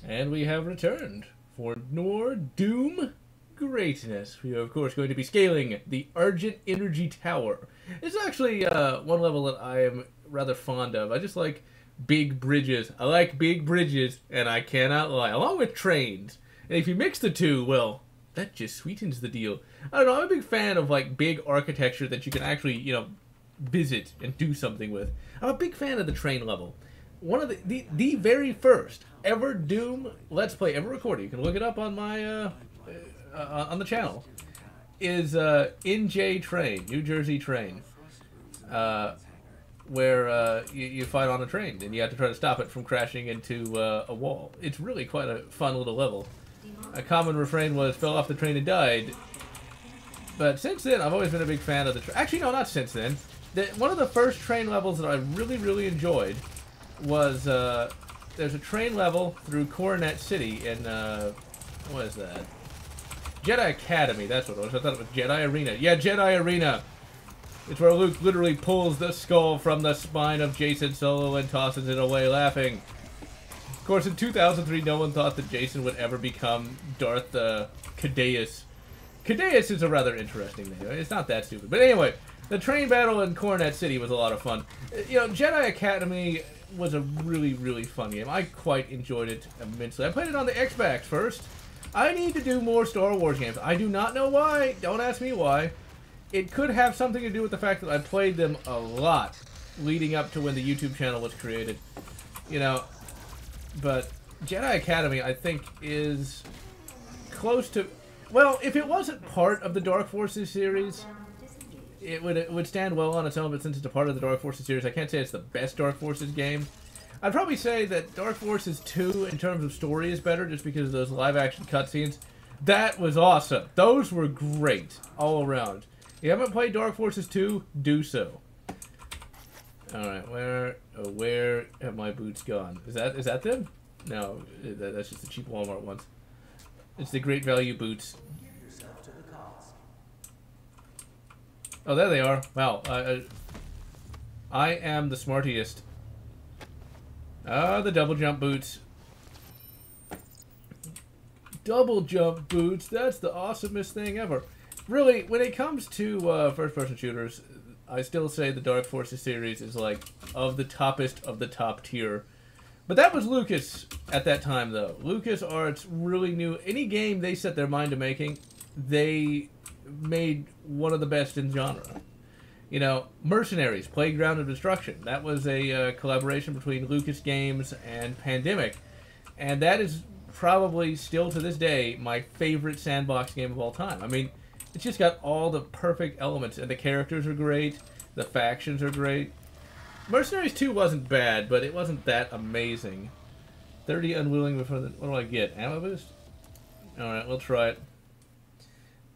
And we have returned for more Doom greatness. We are, of course, going to be scaling the Argent Energy Tower. It's actually one level that I am rather fond of. I just like big bridges. I like big bridges, and I cannot lie. Along with trains. And if you mix the two, well, that just sweetens the deal. I don't know, I'm a big fan of, like, big architecture that you can actually, you know, visit and do something with. I'm a big fan of the train level. One of the very first ever Doom Let's Play ever recorded, you can look it up on my on the channel, is NJ Train, New Jersey Train, where you fight on a train and you have to try to stop it from crashing into a wall. It's really quite a fun little level. A common refrain was "fell off the train and died." But since then, I've always been a big fan of the train. Actually, no, not since then. One of the first train levels that I really enjoyed was there's a train level through Coronet City in what is that? Jedi Academy. That's what it was. I thought it was Jedi Arena. Yeah, Jedi Arena. It's where Luke literally pulls the skull from the spine of Jason Solo and tosses it away, laughing. Of course, in 2003, no one thought that Jason would ever become Darth Cadeus. Cadeus is a rather interesting name. It's not that stupid. But anyway, the train battle in Coronet City was a lot of fun. You know, Jedi Academy was a really fun game. I quite enjoyed it immensely. I played it on the Xbox first. I need to do more Star Wars games. I do not know why. Don't ask me why. It could have something to do with the fact that I played them a lot leading up to when the YouTube channel was created. You know, but Jedi Academy, I think, is close to... Well, if it wasn't part of the Dark Forces series, it would stand well on its own, but since it's a part of the Dark Forces series, I can't say it's the best Dark Forces game. I'd probably say that Dark Forces 2, in terms of story, is better, just because of those live-action cutscenes. That was awesome. Those were great, all around. If you haven't played Dark Forces 2, do so. Alright, where have my boots gone? Is that them? No, that's just the cheap Walmart ones. It's the Great Value boots. Oh, there they are. Wow, I am the smartiest. Ah, the double jump boots. Double jump boots, that's the awesomest thing ever. Really, when it comes to first-person shooters, I still say the Dark Forces series is like of the toppest of the top tier. But that was Lucas at that time, though. LucasArts really knew any game they set their mind to making, they made one of the best in genre. You know, Mercenaries, Playground of Destruction. That was a collaboration between Lucas Games and Pandemic. And that is probably, still to this day, my favorite sandbox game of all time. I mean, it's just got all the perfect elements. And the characters are great. The factions are great. Mercenaries 2 wasn't bad, but it wasn't that amazing. 30 unwilling before the... What do I get? Ammo boost? Alright, we'll try it.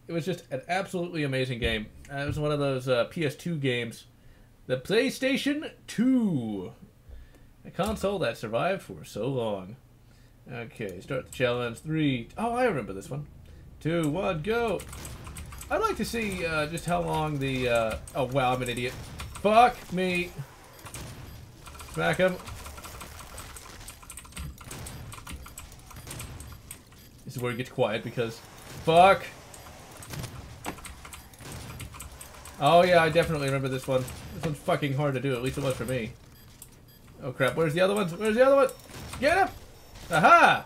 It was just an absolutely amazing game. It was one of those PS2 games. The PlayStation 2. A console that survived for so long. Okay, start the challenge. 3... Oh, I remember this one. 2, 1, go! I'd like to see just how long the... Oh, wow, I'm an idiot. Fuck me! Smack him. This is where it gets quiet because... Fuck! Oh yeah, I definitely remember this one. This one's fucking hard to do, at least it was for me. Oh crap, where's the other one? Where's the other one? Get him! Aha!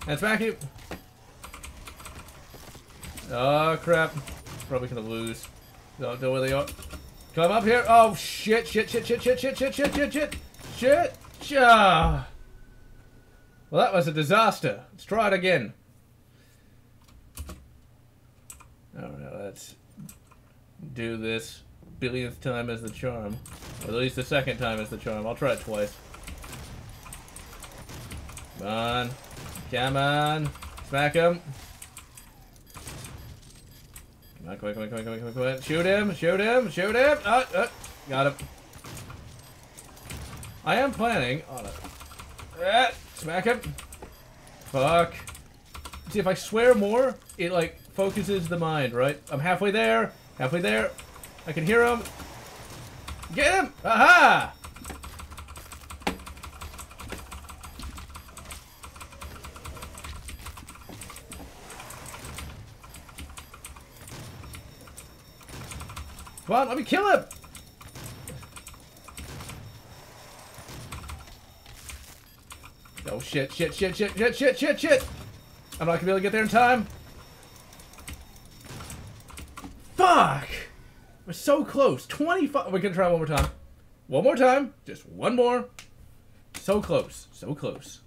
And smack him! Oh crap. Probably gonna lose. Don't know where they are. Come up here! Oh shit, shit. Ah. Well, that was a disaster. Let's try it again. Alright, let's do this billionth time as the charm. Or at least the second time as the charm. I'll try it twice. Come on. Come on. Smack him. Come on. Shoot him. Got him. I am planning on it. Smack him. Fuck. See, if I swear more, it, like, focuses the mind, right? I'm halfway there. I can hear him. Get him! Aha! Come on, let me kill him! Oh shit, shit, shit, shit, shit, shit, shit, shit! I'm not gonna be able to get there in time. Fuck! We're so close. 25. We're gonna try one more time. One more time. Just one more. So close. So close.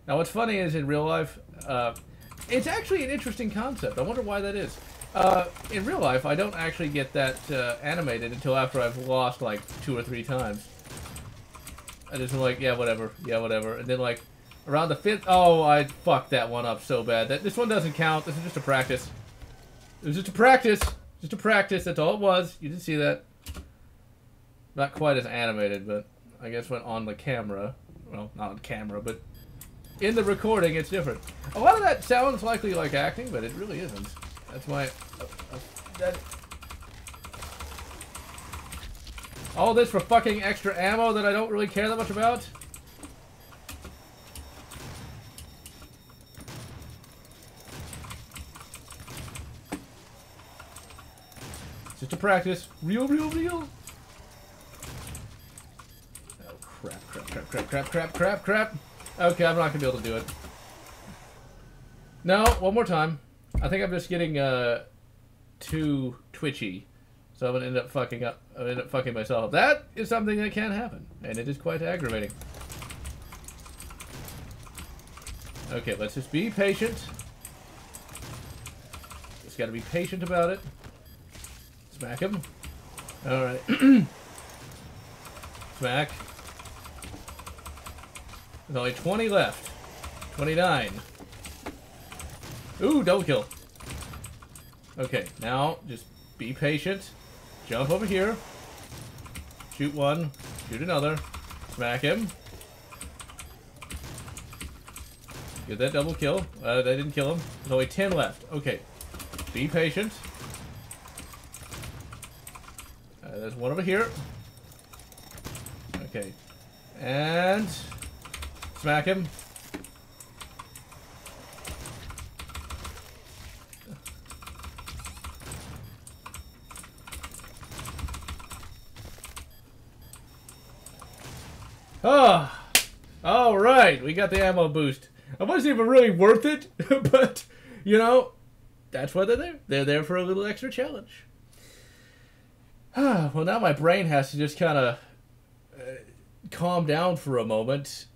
Now what's funny is in real life, it's actually an interesting concept. I wonder why that is. In real life, I don't actually get that animated until after I've lost like 2 or 3 times. I just am like, yeah, whatever. Yeah, whatever. And then like, around the 5th... Oh, I fucked that one up so bad. This one doesn't count. This is just a practice. It was just a practice. Just a practice. That's all it was. You didn't see that. Not quite as animated, but I guess when on the camera. Well, not on camera, but in the recording, it's different. A lot of that sounds likely like acting, but it really isn't. That's why... all this for fucking extra ammo that I don't really care that much about? Just a practice. Real, real, real. Oh, crap, crap, crap, crap, crap, crap, crap, crap. Okay, I'm not gonna be able to do it. No, one more time. I think I'm just getting, too twitchy. So I'm gonna end up fucking up. I'm gonna end up fucking myself up. That is something that can happen, and it is quite aggravating. Okay, let's just be patient. Just gotta be patient about it. Smack him. Alright. Smack. There's only 20 left. 29. Ooh, double kill. Okay, now just be patient. Jump over here. Shoot one. Shoot another. Smack him. Get that double kill. That didn't kill him. There's only 10 left. Okay. Be patient. There's one over here. Okay. And... smack him. Oh! Alright, we got the ammo boost. It wasn't even really worth it, but, you know, that's why they're there. They're there for a little extra challenge. Well, now my brain has to just kind of calm down for a moment.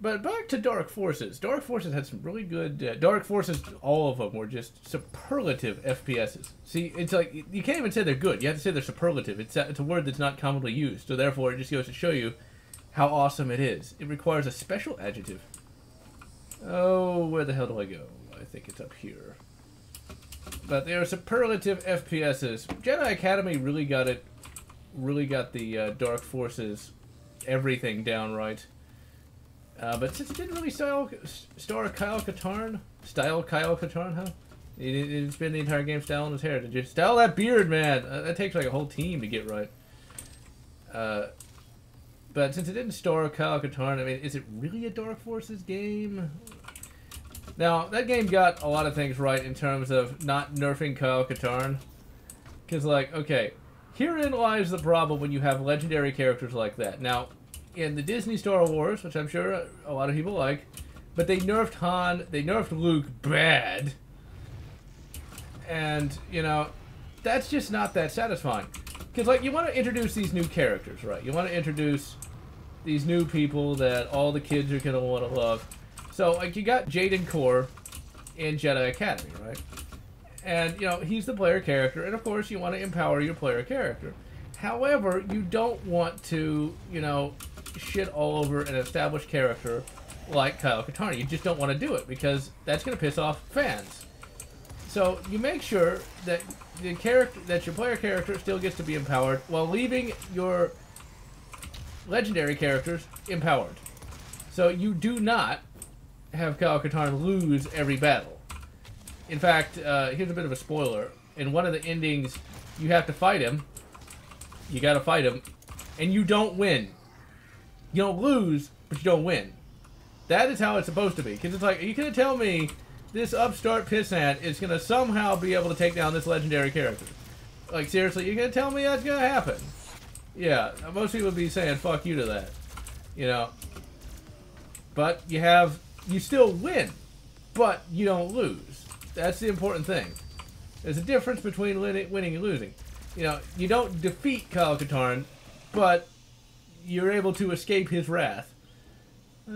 But back to Dark Forces. Dark Forces had some really good... Dark Forces, all of them were just superlative FPSs. See, it's like, you can't even say they're good. You have to say they're superlative. It's a word that's not commonly used. So therefore, it just goes to show you how awesome it is. It requires a special adjective. Oh, where the hell do I go? I think it's up here. But they are superlative FPSs. Jedi Academy really got it. Really got the Dark Forces everything down right. But since it didn't really star Kyle Katarn, huh? He didn't spend the entire game styling his hair. Did you style that beard, man? That takes like a whole team to get right. But since it didn't star Kyle Katarn, I mean, is it really a Dark Forces game? Now, that game got a lot of things right in terms of not nerfing Kyle Katarn. Because, like, okay, herein lies the problem when you have legendary characters like that. Now, in the Disney Star Wars, which I'm sure a lot of people like, but they nerfed Han, they nerfed Luke bad. And, you know, that's just not that satisfying. Because, like, you want to introduce these new characters, right? You want to introduce these new people that all the kids are going to want to love. So, like, you got Jaden Core in Jedi Academy, right? And, you know, he's the player character, and of course you want to empower your player character. However, you don't want to, you know, shit all over an established character like Kyle Katarn. You just don't want to do it, because that's going to piss off fans. So, you make sure that the character, that your player character still gets to be empowered, while leaving your legendary characters empowered. So, you do not have Kyle Katarn lose every battle. In fact, here's a bit of a spoiler. In one of the endings, you have to fight him. You gotta fight him. And you don't win. You don't lose, but you don't win. That is how it's supposed to be. Because it's like, are you gonna tell me this upstart pissant is going to somehow be able to take down this legendary character. Like, seriously, you're going to tell me that's going to happen? Yeah, most people would be saying fuck you to that. You know. But you still win. But you don't lose. That's the important thing. There's a difference between winning and losing. You know, you don't defeat Kyle Katarn, but you're able to escape his wrath. I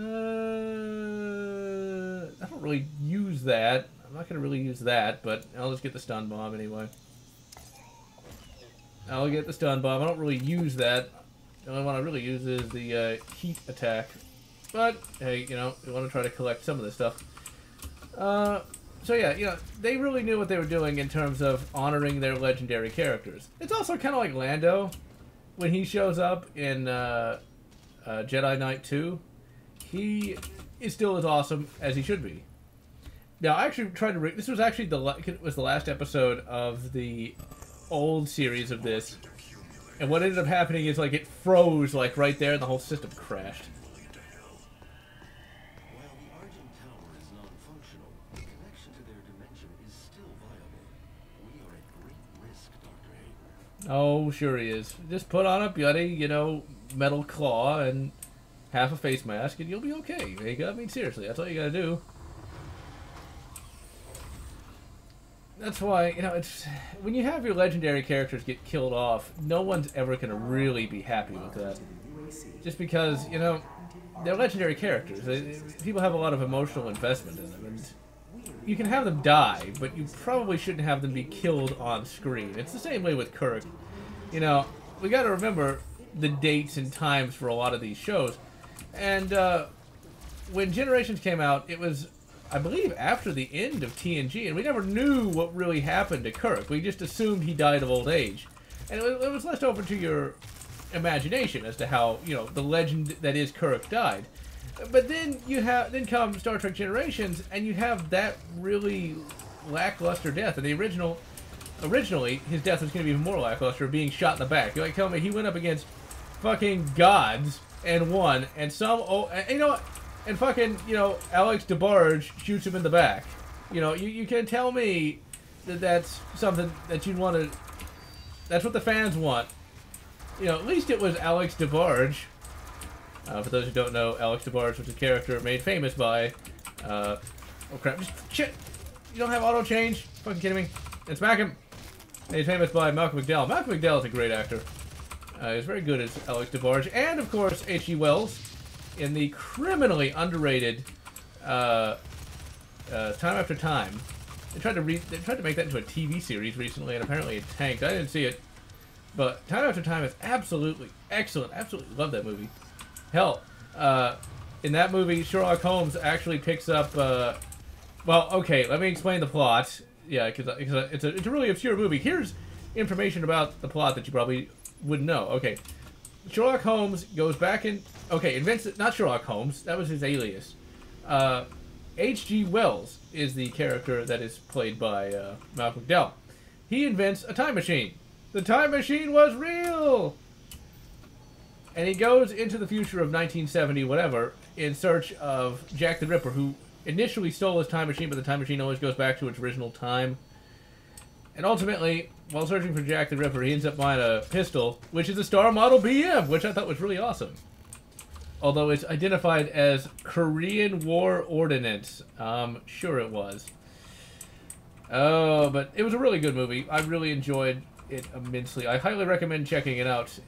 don't really use that. I'm not going to really use that, but I'll just get the stun bomb anyway. I'll get the stun bomb. I don't really use that. The only one I really use is the heat attack. But, hey, you know, we want to try to collect some of this stuff. So yeah, you know, they really knew what they were doing in terms of honoring their legendary characters. It's also kind of like Lando, when he shows up in Jedi Knight 2. He is still as awesome as he should be. Now, I actually tried to... This was actually the last episode of the old series of this. And what ended up happening is, like, it froze, like, right there, and the whole system crashed. Oh, sure he is. Just put on a bloody, you know, metal claw and half a face mask, and you'll be okay. I mean, seriously, that's all you gotta do. That's why, you know, it's... When you have your legendary characters get killed off, no one's ever gonna really be happy with that. Just because, you know, they're legendary characters. People have a lot of emotional investment in them, and you can have them die, but you probably shouldn't have them be killed on screen. It's the same way with Kirk. You know, we gotta remember the dates and times for a lot of these shows. And when Generations came out, it was, I believe, after the end of TNG, and we never knew what really happened to Kirk. We just assumed he died of old age. And it was left open to your imagination as to how, you know, the legend that is Kirk died. But then then come Star Trek Generations, and you have that really lackluster death. And the originally, his death was going to be even more lackluster, being shot in the back. You're like, tell me, he went up against fucking gods and won, and and you know what? And fucking, you know, Alex DeBarge shoots him in the back. You know, you can tell me that that's something that you'd want to... That's what the fans want. You know, at least it was Alex DeBarge. For those who don't know, Alex DeBarge was a character made famous by... oh crap, just shit! You don't have auto change? Fucking kidding me? And smack him! Made famous by Malcolm McDowell. Malcolm McDowell is a great actor. He's very good as Alex DeBarge. And, of course, H.G. Wells in the criminally underrated Time After Time. They tried to make that into a TV series recently, and apparently it tanked. I didn't see it. But Time After Time is absolutely excellent. Absolutely love that movie. Hell, in that movie, Sherlock Holmes actually picks up... well, okay, let me explain the plot. Yeah, because it's a really obscure movie. Here's information about the plot that you probably wouldn't know. Okay, Sherlock Holmes goes back in... Okay, invents... Not Sherlock Holmes. That was his alias. H.G. Wells is the character that is played by Malcolm McDowell. He invents a time machine. The time machine was real! And he goes into the future of 1970, whatever, in search of Jack the Ripper, who initially stole his time machine, but the time machine always goes back to its original time. And ultimately, while searching for Jack the Ripper, he ends up buying a pistol, which is a Star Model BM, which I thought was really awesome. Although it's identified as Korean War Ordnance. Sure it was. Oh, but it was a really good movie. I really enjoyed it immensely. I highly recommend checking it out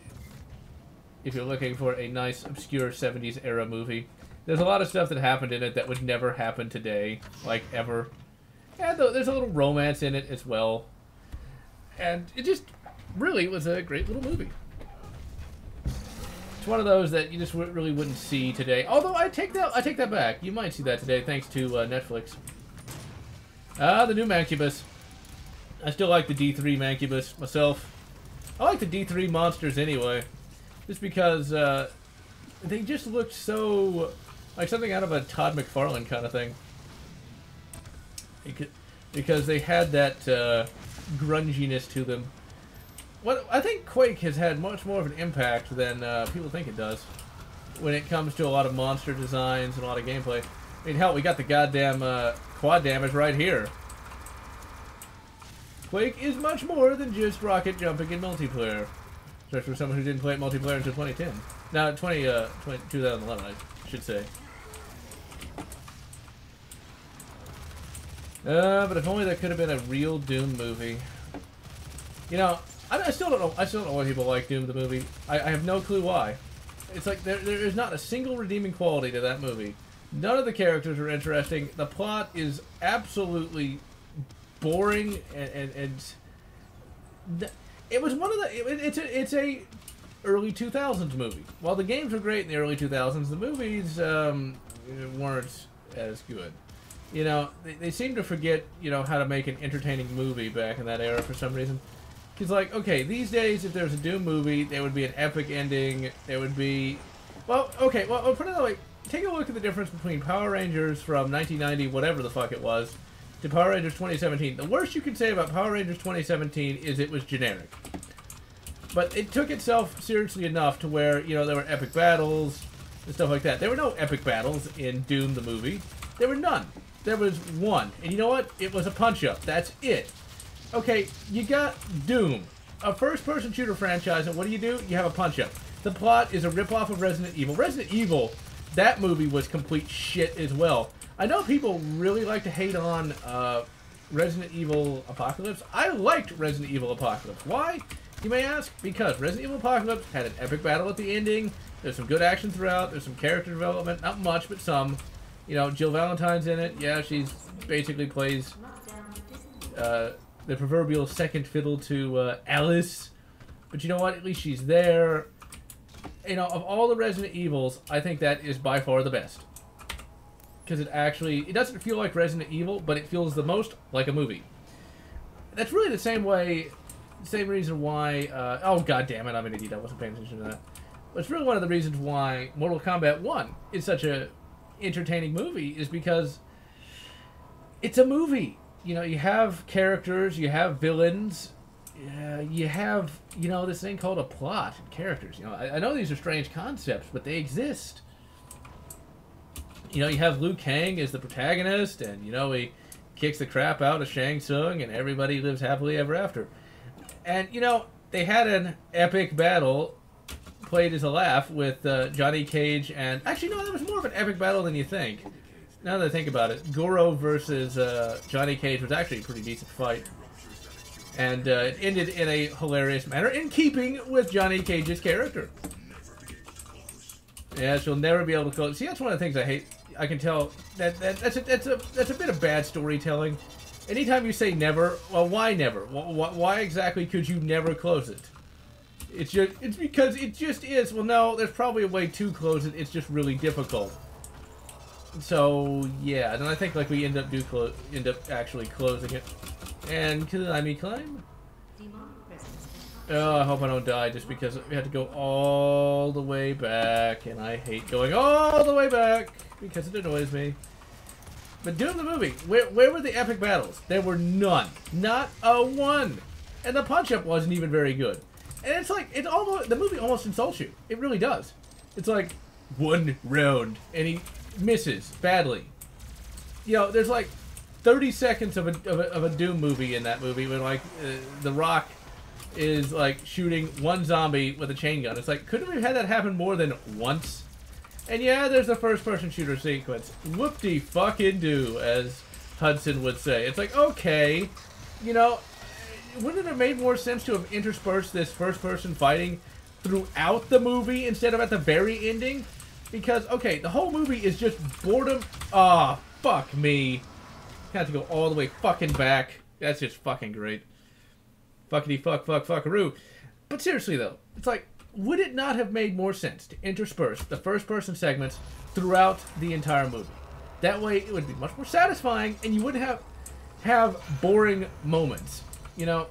if you're looking for a nice, obscure 70s era movie. There's a lot of stuff that happened in it that would never happen today, like ever. And there's a little romance in it as well. And it just really was a great little movie. It's one of those that you just really wouldn't see today. Although I take that back. You might see that today thanks to Netflix. The new Mancubus. I still like the D3 Mancubus myself. I like the D3 monsters anyway. Just because they just looked so like something out of a Todd McFarlane kind of thing. Because they had that grunginess to them. What I think Quake has had much more of an impact than people think it does when it comes to a lot of monster designs and a lot of gameplay. I mean, hell, we got the goddamn quad damage right here. Quake is much more than just rocket jumping in multiplayer. Especially for someone who didn't play it multiplayer until 2010. No, 2011, I should say. But if only there could have been a real Doom movie. You know, I still don't know. I still don't know why people like Doom the movie. I have no clue why. It's like there is not a single redeeming quality to that movie. None of the characters are interesting. The plot is absolutely boring, and it was one of the. It's a early 2000s movie. While the games were great in the early 2000s, the movies weren't as good. You know, they seem to forget, you know, how to make an entertaining movie back in that era for some reason. Because, like, okay, these days, if there's a Doom movie, there would be an epic ending. There would be... Well, okay, well, I'll put it that way. Take a look at the difference between Power Rangers from 1990, whatever the fuck it was, to Power Rangers 2017. The worst you can say about Power Rangers 2017 is it was generic. But it took itself seriously enough to where, you know, there were epic battles and stuff like that. There were no epic battles in Doom the movie. There were none. There was one. And you know what? It was a punch-up. That's it. Okay, you got Doom, a first-person shooter franchise, and what do? You have a punch-up. The plot is a rip-off of Resident Evil. Resident Evil, that movie was complete shit as well. I know people really like to hate on Resident Evil Apocalypse. I liked Resident Evil Apocalypse. Why? You may ask. Because Resident Evil Apocalypse had an epic battle at the ending. There's some good action throughout. There's some character development. Not much, but some. You know, Jill Valentine's in it. Yeah, she's basically plays the proverbial second fiddle to Alice. But you know what? At least she's there. You know, of all the Resident Evils, I think that is by far the best. Because it doesn't feel like Resident Evil, but it feels the most like a movie. That's really the same reason why, oh god damn it, I'm an idiot, I wasn't paying attention to that. But it's really one of the reasons why Mortal Kombat 1 is such a entertaining movie, is because it's a movie. You know, you have characters, you have villains, you have, you know, this thing called a plot and characters. You know, I know these are strange concepts, but they exist. You know, you have Liu Kang as the protagonist, and, you know, he kicks the crap out of Shang Tsung, and everybody lives happily ever after. And, you know, they had an epic battle played as a laugh with Johnny Cage and... Actually, no, that was more of an epic battle than you think. Now that I think about it, Goro versus Johnny Cage was actually a pretty decent fight. And it ended in a hilarious manner, in keeping with Johnny Cage's character. Yeah, she'll never be able to close. See, that's one of the things I hate. I can tell that's a bit of bad storytelling. Anytime you say never, well, why never? Why exactly could you never close it? It's because it just is. Well, no, there's probably a way to close it. It's just really difficult. So yeah, and I think like we end up actually closing it. And can I climb? Oh, I hope I don't die just because we had to go all the way back, and I hate going all the way back because it annoys me. But Doom the movie, where were the epic battles? There were none. Not a one. And the punch-up wasn't even very good. And it's like, the movie almost insults you. It really does. It's like, one round, and he misses badly. You know, there's like 30 seconds of a Doom movie in that movie when, like, The Rock is, like, shooting one zombie with a chain gun. It's like, couldn't we have had that happen more than once? And yeah, there's a first-person shooter sequence. Whoop-de-fucking-do, as Hudson would say. It's like, okay, you know, wouldn't it have made more sense to have interspersed this first-person fighting throughout the movie instead of at the very ending? Because, okay, the whole movie is just boredom. Ah, fuck me. Have to go all the way fucking back. That's just fucking great. Fuckity-fuck-fuck-fuckaroo. But seriously, though, it's like, would it not have made more sense to intersperse the first-person segments throughout the entire movie? That way, it would be much more satisfying, and you wouldn't have boring moments. You know,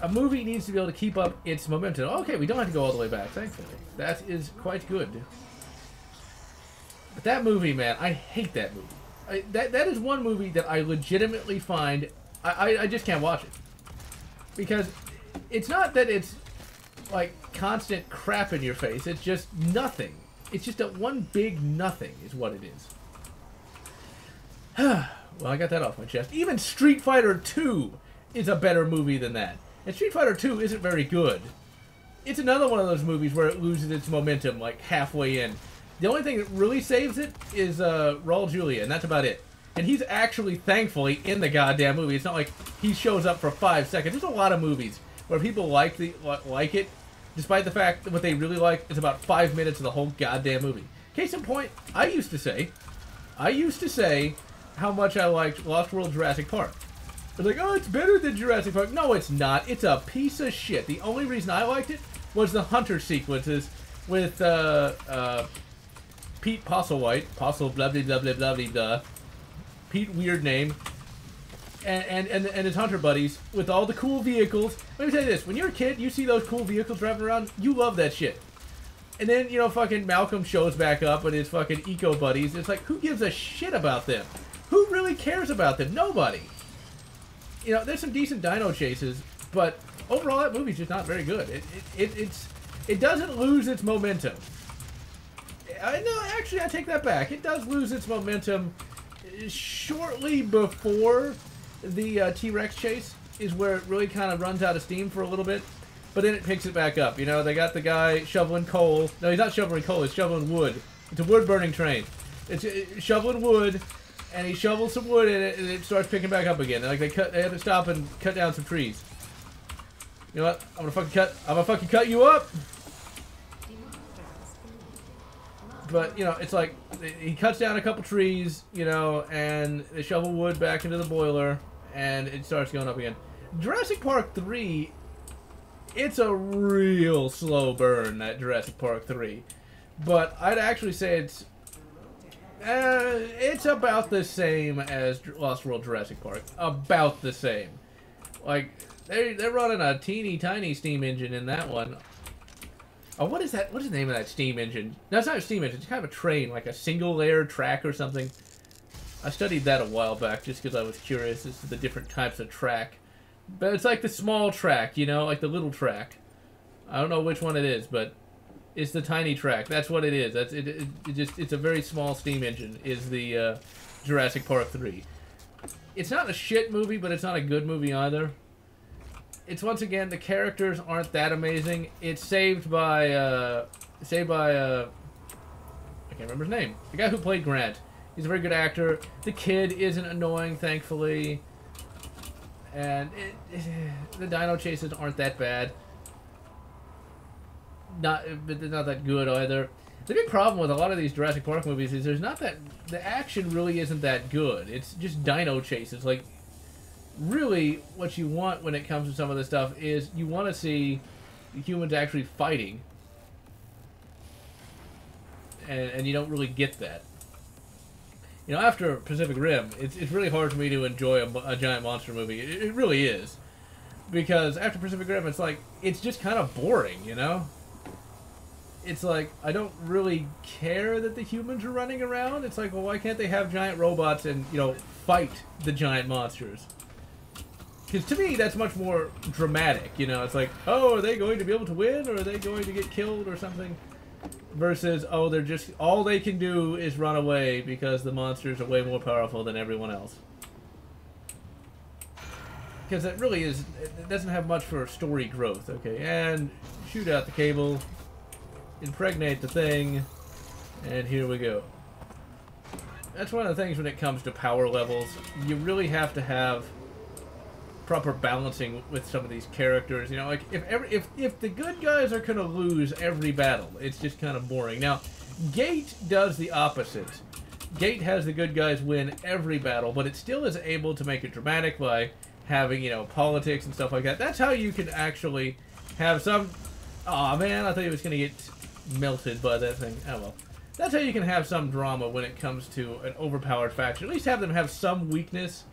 a movie needs to be able to keep up its momentum. Okay, we don't have to go all the way back, thankfully. That is quite good. But that movie, man, I hate that movie. That is one movie that I legitimately find... I just can't watch it. Because it's not that it's like constant crap in your face. It's just nothing. It's just one big nothing is what it is. Well, I got that off my chest. Even Street Fighter 2 is a better movie than that. And Street Fighter 2 isn't very good. It's another one of those movies where it loses its momentum like halfway in. The only thing that really saves it is Raul Julia, and that's about it. And he's actually, thankfully, in the goddamn movie. It's not like he shows up for 5 seconds. There's a lot of movies where people like it, despite the fact that what they really like is about 5 minutes of the whole goddamn movie. Case in point, I used to say how much I liked Lost World Jurassic Park. I was like, oh, it's better than Jurassic Park. No, it's not. It's a piece of shit. The only reason I liked it was the hunter sequences with Pete Postlewhite, Postle blah blah blah blah blah blah, Pete weird name, and his hunter buddies with all the cool vehicles. Let me tell you this: when you're a kid, you see those cool vehicles driving around, you love that shit. And then, you know, fucking Malcolm shows back up with his fucking eco buddies. It's like, who gives a shit about them? Who really cares about them? Nobody. You know, there's some decent dino chases, but overall that movie's just not very good. It doesn't lose its momentum. No, actually, I take that back. It does lose its momentum shortly before the T-Rex chase is where it really kind of runs out of steam for a little bit. But then it picks it back up. You know, they got the guy shoveling coal. No, he's not shoveling coal. He's shoveling wood. It's a wood-burning train. It's shoveling wood, and he shovels some wood in it, and it starts picking back up again. Like they had to stop and cut down some trees. You know what? I'm gonna fucking cut you up. But, you know, it's like, he cuts down a couple trees, you know, and they shovel wood back into the boiler, and it starts going up again. Jurassic Park 3, it's a real slow burn, that Jurassic Park 3. But I'd actually say it's about the same as Lost World Jurassic Park. About the same. Like, they're running a teeny tiny steam engine in that one. Oh, what is that? What is the name of that steam engine? No, it's not a steam engine. It's kind of a train, like a single-layer track or something. I studied that a while back just because I was curious as to the different types of track. But it's like the small track, you know, like the little track. I don't know which one it is, but it's the tiny track. That's what it is. That's it. It's a very small steam engine. Is the Jurassic Park 3? It's not a shit movie, but it's not a good movie either. It's, once again, the characters aren't that amazing. It's saved by I can't remember his name. The guy who played Grant. He's a very good actor. The kid isn't annoying, thankfully. And the dino chases aren't that bad. But they're not that good either. The big problem with a lot of these Jurassic Park movies is the action really isn't that good. It's just dino chases. Like, really, what you want when it comes to some of this stuff is you want to see the humans actually fighting. And you don't really get that. You know, after Pacific Rim, it's really hard for me to enjoy a giant monster movie. It really is. Because after Pacific Rim, it's like, it's just kind of boring, you know? It's like, I don't really care that the humans are running around. It's like, well, why can't they have giant robots and, you know, fight the giant monsters? Because to me, that's much more dramatic, you know? It's like, oh, are they going to be able to win, or are they going to get killed or something? Versus, oh, they're just, all they can do is run away because the monsters are way more powerful than everyone else. Because it really is, it doesn't have much for story growth, okay? And shoot out the cable, impregnate the thing, and here we go. That's one of the things when it comes to power levels. You really have to have proper balancing with some of these characters. You know, like if the good guys are gonna lose every battle, it's just kind of boring. Now, Gate does the opposite. Gate has the good guys win every battle, but it still is able to make it dramatic by having, you know, politics and stuff like that. That's how you can actually have some... Aw, man, I thought he was gonna get melted by that thing. Oh well. That's how you can have some drama when it comes to an overpowered faction. At least have them have some weakness.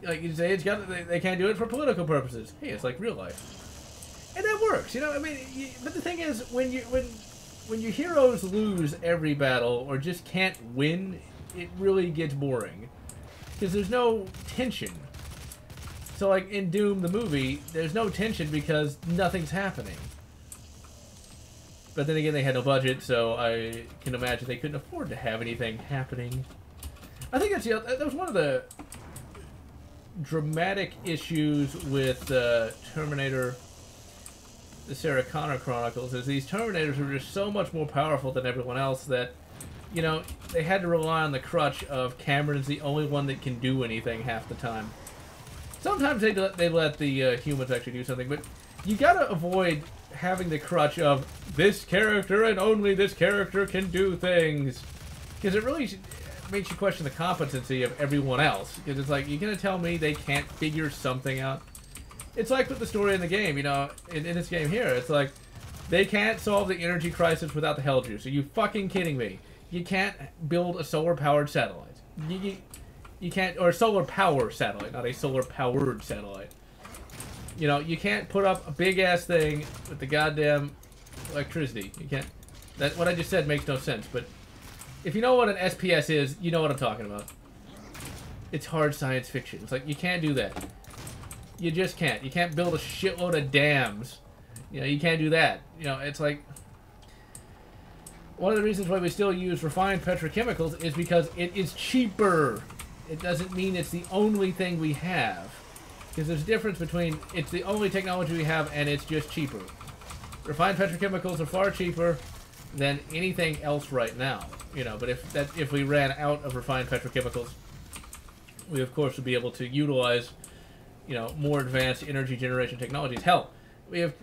Like you say, they can't do it for political purposes. Hey, it's like real life, and that works, you know. I mean, but the thing is, when your heroes lose every battle or just can't win, it really gets boring because there's no tension. So, like in Doom the movie, there's no tension because nothing's happening. But then again, they had no budget, so I can imagine they couldn't afford to have anything happening. I think that was one of the dramatic issues with Terminator, the Sarah Connor Chronicles, is these Terminators were just so much more powerful than everyone else that, you know, they had to rely on the crutch of Cameron's the only one that can do anything half the time. Sometimes they let the humans actually do something, but you gotta avoid having the crutch of this character and only this character can do things, because it really makes you question the competency of everyone else. Because it's like, you're gonna tell me they can't figure something out? It's like with the story in the game, you know, in this game here, it's like, they can't solve the energy crisis without the hell juice. Are you fucking kidding me? You can't build a solar-powered satellite. You can't, or a solar-power satellite, not a solar-powered satellite. You know, you can't put up a big-ass thing with the goddamn electricity. You can't, what I just said makes no sense, but if you know what an SPS is, you know what I'm talking about. It's hard science fiction. It's like, you can't do that. You just can't. You can't build a shitload of dams. You know, you can't do that. You know, it's like, one of the reasons why we still use refined petrochemicals is because it is cheaper. It doesn't mean it's the only thing we have. Because there's a difference between it's the only technology we have and it's just cheaper. Refined petrochemicals are far cheaper than anything else right now. You know, but if we ran out of refined petrochemicals, we of course would be able to utilize, you know, more advanced energy generation technologies. Hell, we have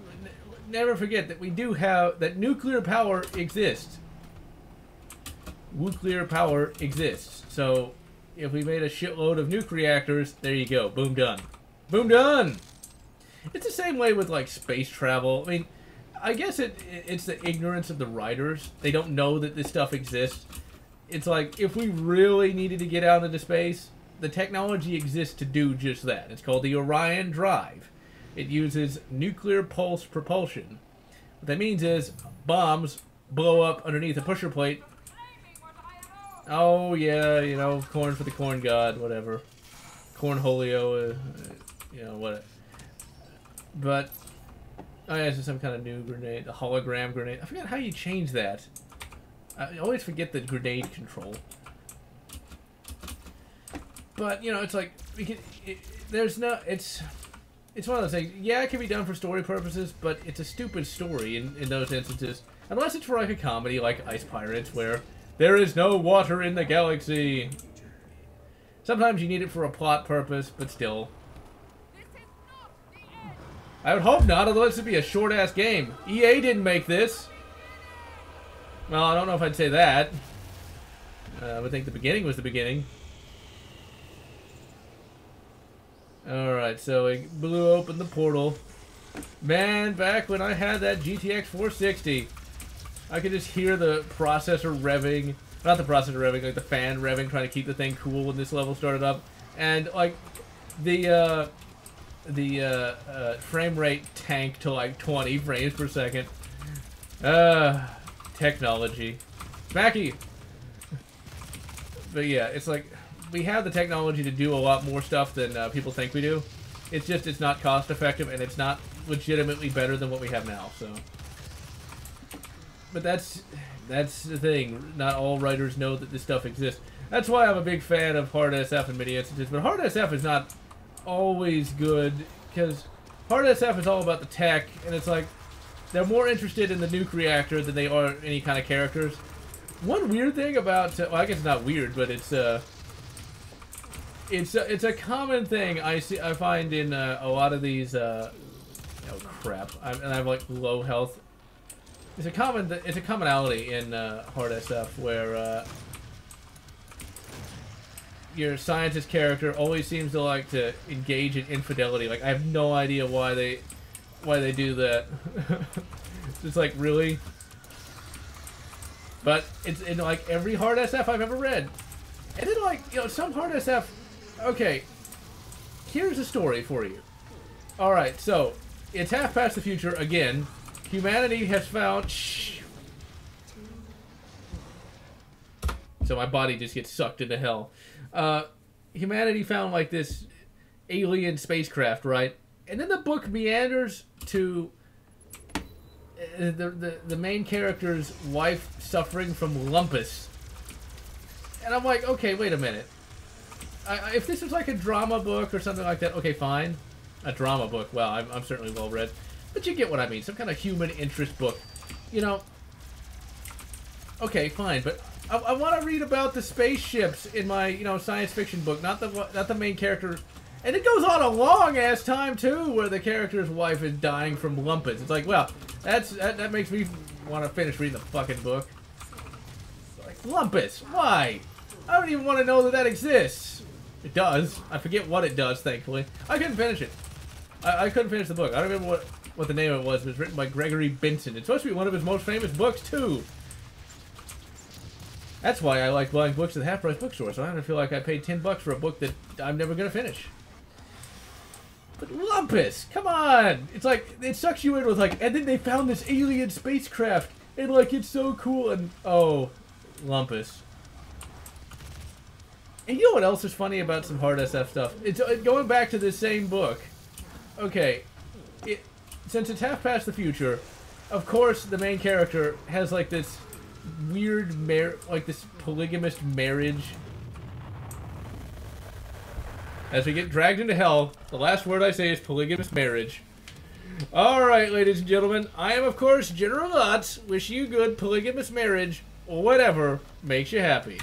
never forget that we do have that nuclear power exists. Nuclear power exists. So if we made a shitload of nuke reactors, there you go. Boom, done. Boom, done. It's the same way with like space travel. I mean, I guess it's the ignorance of the writers. They don't know that this stuff exists. It's like, if we really needed to get out into space, the technology exists to do just that. It's called the Orion Drive. It uses nuclear pulse propulsion. What that means is bombs blow up underneath a pusher plate. Oh yeah, you know, corn for the corn god, whatever. Cornholio, you know, what. But oh yeah, it's some kind of new grenade, a hologram grenade. I forget how you change that. I always forget the grenade control. But you know, it's like we can. There's no. It's one of those things. Yeah, it can be done for story purposes, but it's a stupid story in those instances. Unless it's for like a comedy like Ice Pirates, where there is no water in the galaxy. Sometimes you need it for a plot purpose, but still. I would hope not, although this would be a short-ass game. EA didn't make this. Well, I don't know if I'd say that. I would think the beginning was the beginning. Alright, so we blew open the portal. Man, back when I had that GTX 460, I could just hear the processor revving. Not the processor revving, like the fan revving, trying to keep the thing cool when this level started up. And, like, the frame rate tanked to like 20 frames per second. Technology. Smacky! But yeah, it's like, we have the technology to do a lot more stuff than people think we do. It's just, it's not cost effective and it's not legitimately better than what we have now, so. But that's the thing. Not all writers know that this stuff exists. That's why I'm a big fan of hard SF in many instances, but hard SF is not always good, because hard SF is all about the tech, and it's like, they're more interested in the nuke reactor than they are any kind of characters. One weird thing about, well, I guess it's not weird, but it's a common thing I find in a lot of these, oh crap, and I have like low health. It's a commonality in hard SF where your scientist character always seems to like to engage in infidelity. Like, I have no idea why they do that. It's just like, really? But it's in like every hard SF I've ever read. And then like, you know, some hard SF, okay, here's a story for you. Alright, so, it's half past the future again. Humanity has found... Shh. So my body just gets sucked into hell. Humanity found like this alien spacecraft, right? And then the book meanders to the main character's wife suffering from lumpus. And I'm like, okay, wait a minute. if this was like a drama book or something like that, okay, fine. A drama book. Well, I'm certainly well read, but you get what I mean. Some kind of human interest book, you know. Okay, fine, but I want to read about the spaceships in my, you know, science fiction book, not the main character. And it goes on a long ass time too, where the character's wife is dying from lumpus. It's like, well, that makes me want to finish reading the fucking book. Like, lumpus, why? I don't even want to know that that exists. It does. I forget what it does, thankfully. I couldn't finish it. I couldn't finish the book. I don't remember what the name of it was. It was written by Gregory Benson. It's supposed to be one of his most famous books too. That's why I like buying books at the half-price bookstore, so I don't feel like I paid $10 for a book that I'm never going to finish. But lumpus, come on! It's like, it sucks you in with like, and then they found this alien spacecraft, and like, it's so cool, and oh, lumpus. And you know what else is funny about some hard SF stuff? It's going back to this same book. Okay, since it's half past the future, of course the main character has like this weird like this polygamous marriage. As we get dragged into hell, the last word I say is polygamous marriage. Alright, ladies and gentlemen, I am, of course, GeneralLotz. Wish you good polygamous marriage, or whatever makes you happy.